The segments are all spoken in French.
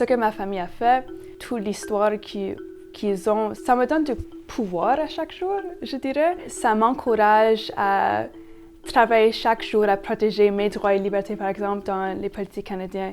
ce que ma famille a fait, toute l'histoire qu'ils ont, ça me donne du pouvoir à chaque jour, je dirais. Ça m'encourage à travailler chaque jour à protéger mes droits et libertés, par exemple, dans les politiques canadiennes.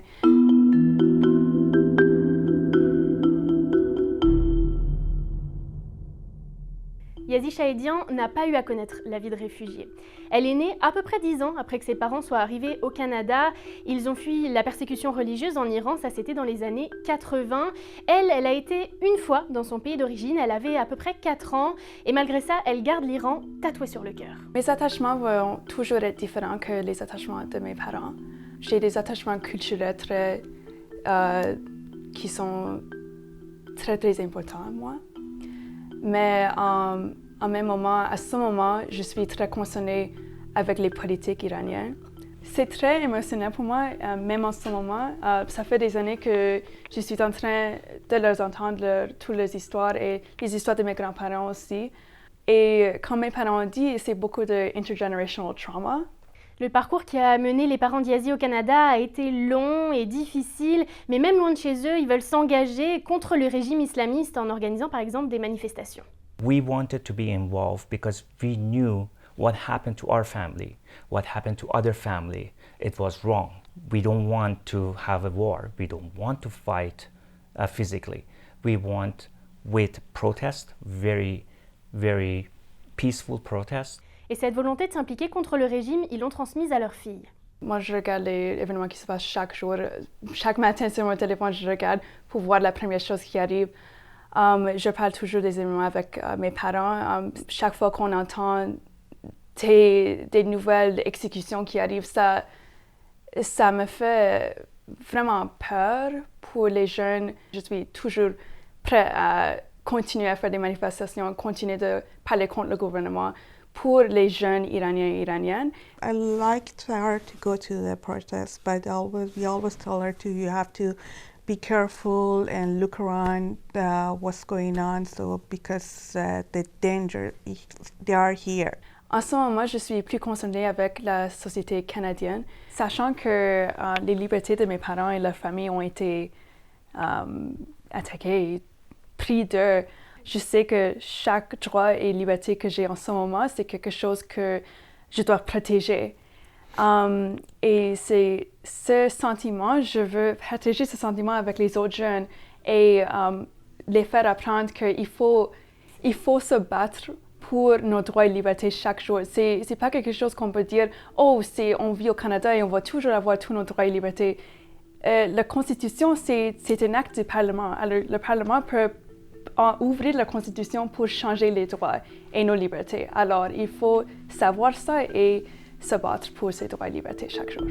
Yazzie Chahedian n'a pas eu à connaître la vie de réfugiée. Elle est née à peu près 10 ans après que ses parents soient arrivés au Canada. Ils ont fui la persécution religieuse en Iran, ça c'était dans les années 80. Elle a été une fois dans son pays d'origine, elle avait à peu près 4 ans, et malgré ça, elle garde l'Iran tatoué sur le cœur. Mes attachements vont toujours être différents que les attachements de mes parents. J'ai des attachements culturels qui sont très importants à moi. Mais en même moment, à ce moment, je suis très concernée avec les politiques iraniennes. C'est très émotionnel pour moi, même en ce moment. Ça fait des années que je suis en train de leur entendre toutes les histoires et les histoires de mes grands-parents aussi. Et comme mes parents ont dit, c'est beaucoup de intergenerational trauma. Le parcours qui a mené les parents d'Yazzie au Canada a été long et difficile, mais même loin de chez eux, ils veulent s'engager contre le régime islamiste en organisant par exemple des manifestations. We wanted to be involved because we knew what happened to our family, what happened to other family. It was wrong. We don't want to have a war. We don't want to fight physically. We want with protest, very peaceful protest. Et cette volonté de s'impliquer contre le régime, ils l'ont transmise à leur fille. Moi, je regarde les événements qui se passent chaque jour. Chaque matin sur mon téléphone, je regarde pour voir la première chose qui arrive. Je parle toujours des événements avec mes parents. Chaque fois qu'on entend des nouvelles exécutions qui arrivent, ça me fait vraiment peur pour les jeunes. Je suis toujours prête à continuer à faire des manifestations, continuer de parler contre le gouvernement pour les jeunes Iraniens et Iraniennes. I liked her to go to the protest, but we always tell her you have to be careful and look around what's going on, because the danger, they are here. En ce moment, je suis plus concernée avec la société canadienne, sachant que les libertés de mes parents et leur famille ont été attaquées, pris d'eux. Je sais que chaque droit et liberté que j'ai en ce moment, c'est quelque chose que je dois protéger. Et c'est ce sentiment, je veux partager ce sentiment avec les autres jeunes et les faire apprendre qu'il faut se battre pour nos droits et libertés chaque jour. C'est pas quelque chose qu'on peut dire, oh, on vit au Canada et on va toujours avoir tous nos droits et libertés. La Constitution, c'est un acte du Parlement. Alors, le Parlement peut ouvrir la Constitution pour changer les droits et nos libertés. Alors, il faut savoir ça et se battre pour ces droits et libertés chaque jour.